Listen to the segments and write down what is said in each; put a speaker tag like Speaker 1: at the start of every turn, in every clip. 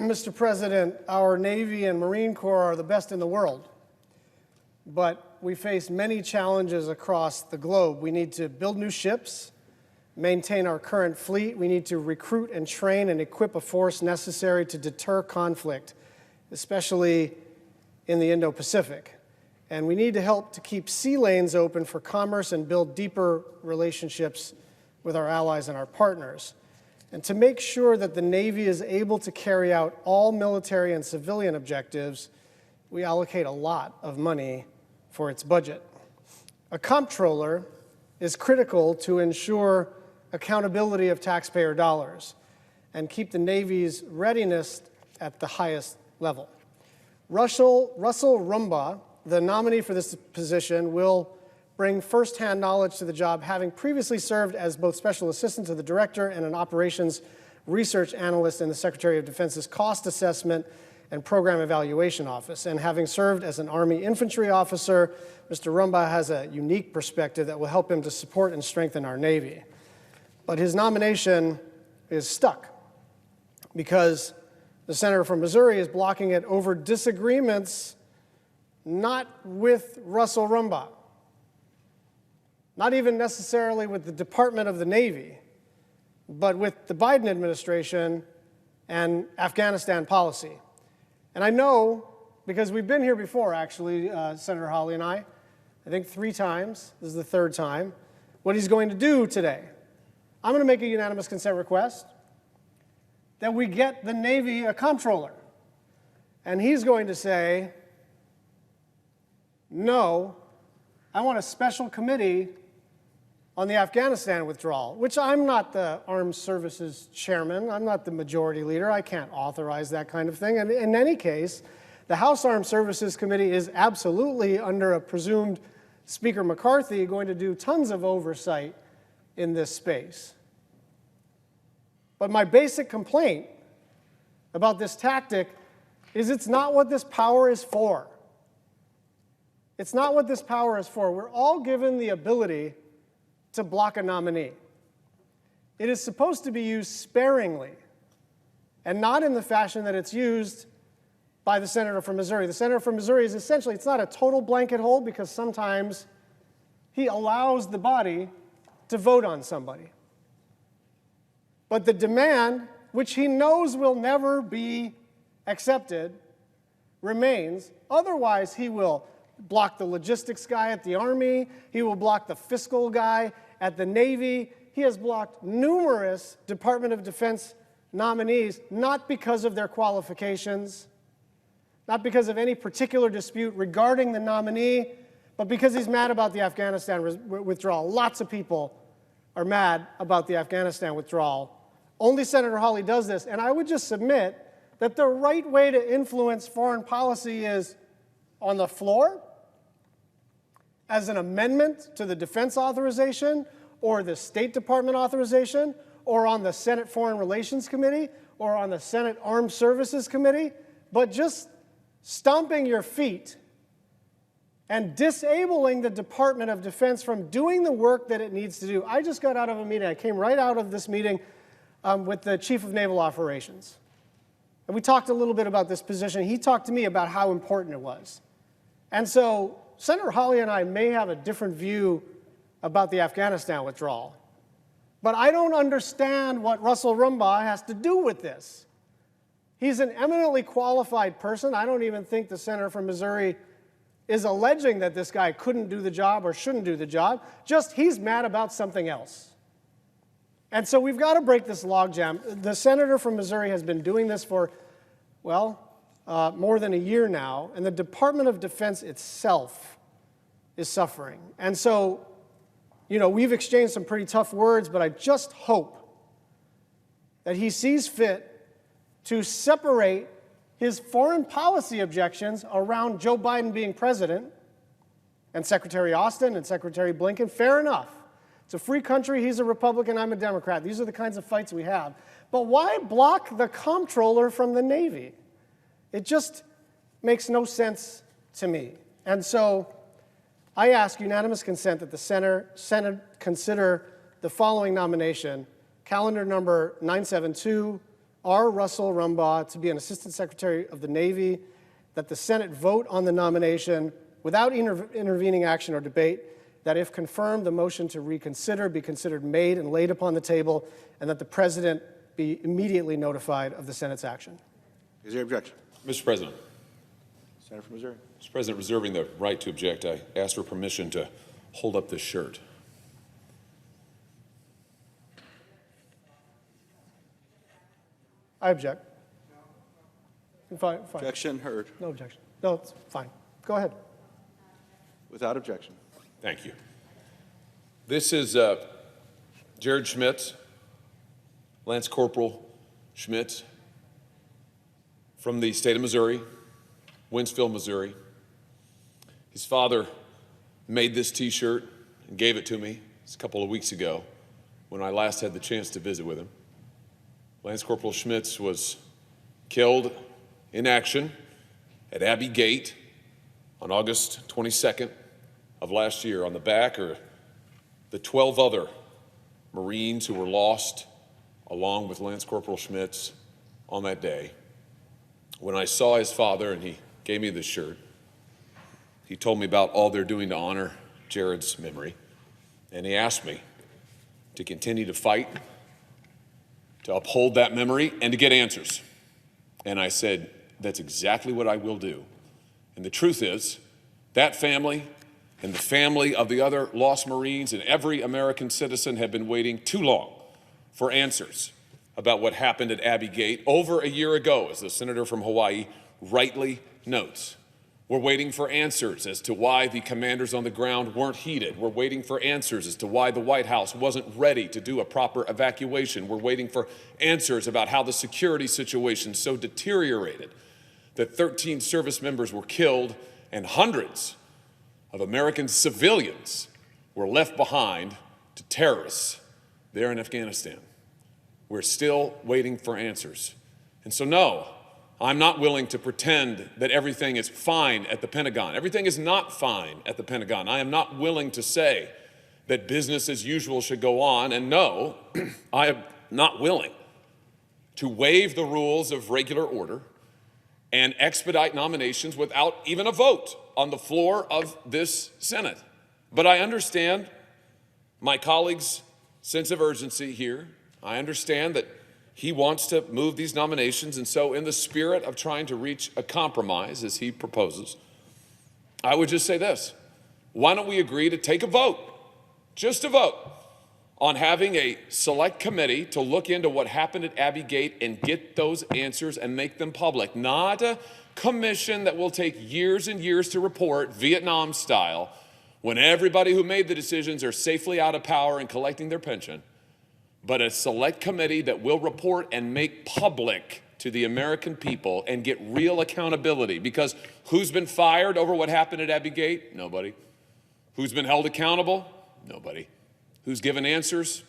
Speaker 1: Mr. President, our Navy and Marine Corps are the best in the world, but we face many challenges across the globe. We need to build new ships, maintain our current fleet. We need to recruit and train and equip a force necessary to deter conflict, especially in the Indo-Pacific. And we need to help to keep sea lanes open for commerce and build deeper relationships with our allies and our partners. And to make sure that the Navy is able to carry out all military and civilian objectives, we allocate a lot of money for its budget. A comptroller is critical to ensure accountability of taxpayer dollars and keep the Navy's readiness at the highest level. Russell Rumbaugh, the nominee for this position, will bring firsthand knowledge to the job, having previously served as both special assistant to the director and an operations research analyst in the Secretary of Defense's Cost Assessment and Program Evaluation Office. And having served as an Army infantry officer, Mr. Rumbaugh has a unique perspective that will help him to support and strengthen our Navy. But his nomination is stuck because the senator from Missouri is blocking it over disagreements not with Russell Rumbaugh, not even necessarily with the Department of the Navy, but with the Biden administration and Afghanistan policy. And I know, because we've been here before, actually, Senator Hawley and I think 3 times, this is the 3rd time, what he's going to do today. I'm going to make a unanimous consent request that we get the Navy a comptroller. And he's going to say, no, I want a special committee on the Afghanistan withdrawal, which I'm not the Armed Services Chairman. I'm not the majority leader. I can't authorize that kind of thing. And in any case, the House Armed Services Committee is absolutely, under a presumed Speaker McCarthy, going to do tons of oversight in this space. But my basic complaint about this tactic is it's not what this power is for. It's not what this power is for. We're all given the ability to block a nominee. It is supposed to be used sparingly and not in the fashion that it's used by the senator from Missouri. The senator from Missouri is essentially, it's not a total blanket hold because sometimes he allows the body to vote on somebody. But the demand, which he knows will never be accepted, remains. Otherwise, he will block the logistics guy at the Army. He will block the fiscal guy at the Navy. He has blocked numerous Department of Defense nominees, not because of their qualifications, not because of any particular dispute regarding the nominee, but because he's mad about the Afghanistan withdrawal. Lots of people are mad about the Afghanistan withdrawal. Only Senator Hawley does this, and I would just submit that the right way to influence foreign policy is on the floor, as an amendment to the defense authorization or the State Department authorization, or on the Senate Foreign Relations Committee, or on the Senate Armed Services Committee, but just stomping your feet and disabling the Department of Defense from doing the work that it needs to do. I just got out of a meeting. I came right out of this meeting with the Chief of Naval Operations. And we talked a little bit about this position. He talked to me about how important it was. And so Senator Hawley and I may have a different view about the Afghanistan withdrawal, but I don't understand what Russell Rumbaugh has to do with this. He's an eminently qualified person. I don't even think the senator from Missouri is alleging that this guy couldn't do the job or shouldn't do the job, just he's mad about something else. And so we've got to break this logjam. The senator from Missouri has been doing this for, well, more than a year now, and the Department of Defense itself is suffering. And so, you know, we've exchanged some pretty tough words, but I just hope that he sees fit to separate his foreign policy objections around Joe Biden being president and Secretary Austin and Secretary Blinken. Fair enough. It's a free country. He's a Republican. I'm a Democrat. These are the kinds of fights we have. But why block the comptroller from the Navy? It just makes no sense to me. And so I ask unanimous consent that the Senate consider the following nomination, calendar number 972, R. Russell Rumbaugh to be an Assistant Secretary of the Navy, that the Senate vote on the nomination without intervening action or debate, that if confirmed, the motion to reconsider be considered made and laid upon the table, and that the President be immediately notified of the Senate's action.
Speaker 2: Is there objection?
Speaker 3: Mr. President.
Speaker 2: Senator from Missouri.
Speaker 3: Mr. President, reserving the right to object, I ask for permission to hold up this shirt.
Speaker 1: I object. Fine.
Speaker 2: Objection heard.
Speaker 1: No objection. No, it's fine. Go ahead.
Speaker 2: Without objection.
Speaker 3: Thank you. This is Jared Schmitz, Lance Corporal Schmitz, from the state of Missouri, Winsfield, Missouri. His father made this T-shirt and gave it to me a couple of weeks ago when I last had the chance to visit with him. Lance Corporal Schmitz was killed in action at Abbey Gate on August 22nd of last year. On the back are the 12 other Marines who were lost along with Lance Corporal Schmitz on that day. When I saw his father and he gave me this shirt, he told me about all they're doing to honor Jared's memory. And he asked me to continue to fight, to uphold that memory, and to get answers. And I said, that's exactly what I will do. And the truth is, that family and the family of the other lost Marines and every American citizen have been waiting too long for answers about what happened at Abbey Gate over a year ago, as the senator from Hawaii rightly notes. We're waiting for answers as to why the commanders on the ground weren't heeded. We're waiting for answers as to why the White House wasn't ready to do a proper evacuation. We're waiting for answers about how the security situation so deteriorated that 13 service members were killed and hundreds of American civilians were left behind to terrorists there in Afghanistan. We're still waiting for answers. And so, no, I'm not willing to pretend that everything is fine at the Pentagon. Everything is not fine at the Pentagon. I am not willing to say that business as usual should go on. And no, I am not willing to waive the rules of regular order and expedite nominations without even a vote on the floor of this Senate. But I understand my colleague's sense of urgency here. I understand that he wants to move these nominations, and so in the spirit of trying to reach a compromise, as he proposes, I would just say this. Why don't we agree to take a vote, just a vote, on having a select committee to look into what happened at Abbey Gate and get those answers and make them public, not a commission that will take years and years to report, Vietnam style, when everybody who made the decisions are safely out of power and collecting their pension, but a select committee that will report and make public to the American people and get real accountability. Because who's been fired over what happened at Abbey Gate? Nobody. Who's been held accountable? Nobody. Who's given answers?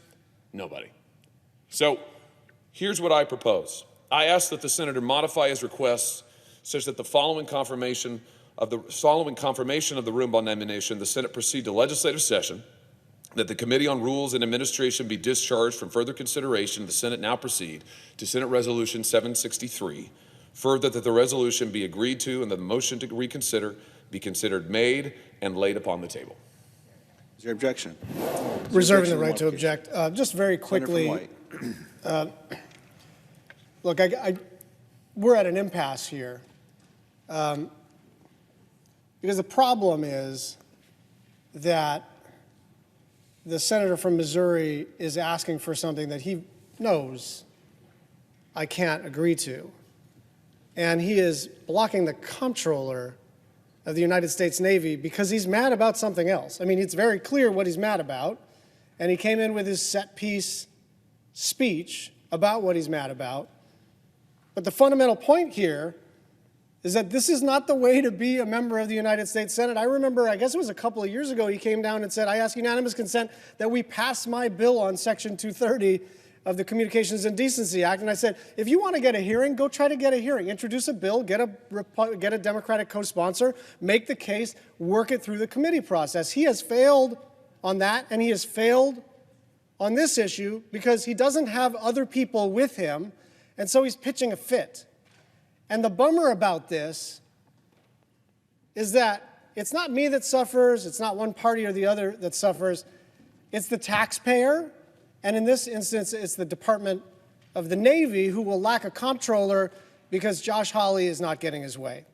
Speaker 3: Nobody. So here's what I propose. I ask that the senator modify his request such that the following confirmation of the Rumbaugh nomination, the Senate proceed to legislative session, that the Committee on Rules and Administration be discharged from further consideration. The Senate now proceed to Senate Resolution 763. Further, that the resolution be agreed to and that the motion to reconsider be considered made and laid upon the table.
Speaker 2: Is there objection?
Speaker 1: Reserving the right to object. Just very quickly, look, we're at an impasse here because the problem is that the senator from Missouri is asking for something that he knows I can't agree to. And he is blocking the comptroller of the United States Navy because he's mad about something else. I mean, it's very clear what he's mad about. And he came in with his set-piece speech about what he's mad about. But the fundamental point here is that this is not the way to be a member of the United States Senate. I remember, I guess it was a couple of years ago, he came down and said, I ask unanimous consent that we pass my bill on Section 230 of the Communications and Decency Act. And I said, if you want to get a hearing, go try to get a hearing. Introduce a bill, get a Democratic co-sponsor, make the case, work it through the committee process. He has failed on that, and he has failed on this issue because he doesn't have other people with him. And so he's pitching a fit. And the bummer about this is that it's not me that suffers, it's not one party or the other that suffers, it's the taxpayer, and in this instance, it's the Department of the Navy who will lack a comptroller because Josh Hawley is not getting his way.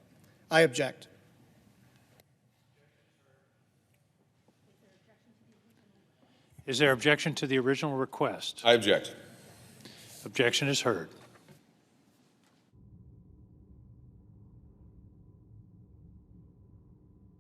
Speaker 1: I object.
Speaker 4: Is there objection to the original request?
Speaker 3: I object.
Speaker 4: Objection is heard.